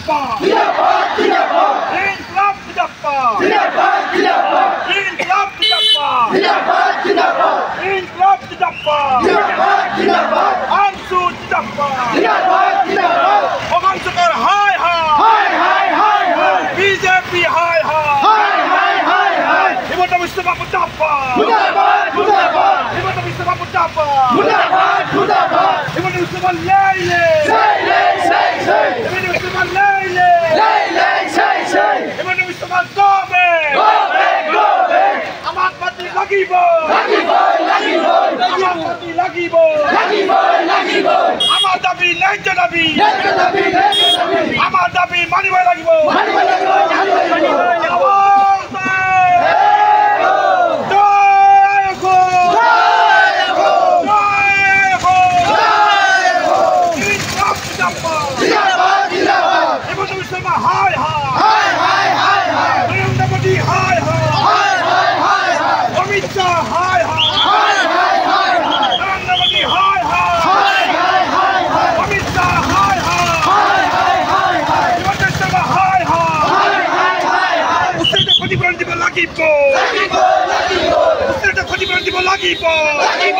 জিন্দাবাদ ইনকলাব জিন্দাবাদ ইনকলাব জিন্দাবাদ ইনকলাব জিন্দাবাদ আনসু জিন্দাবাদ অবাঞ্চকর হায় হায় বিজেপি হায় হায় হিমন্ত বিশ্ব বাবু জিন্দাবাদ হিমন্ত বিশ্ব বাবু জিন্দাবাদ হিমন্ত বিশ্ব বাবু লেইলে হিমন্ত বিশ্ব বাবু লেইলে হিমন্ত বিশ্ব বাবু গবে আমার পাতি লাগিব আমার পাতি লাগিব আমার দাবি ন্যায্য দাবি আমার দাবি মানিব লাগিব লাগিব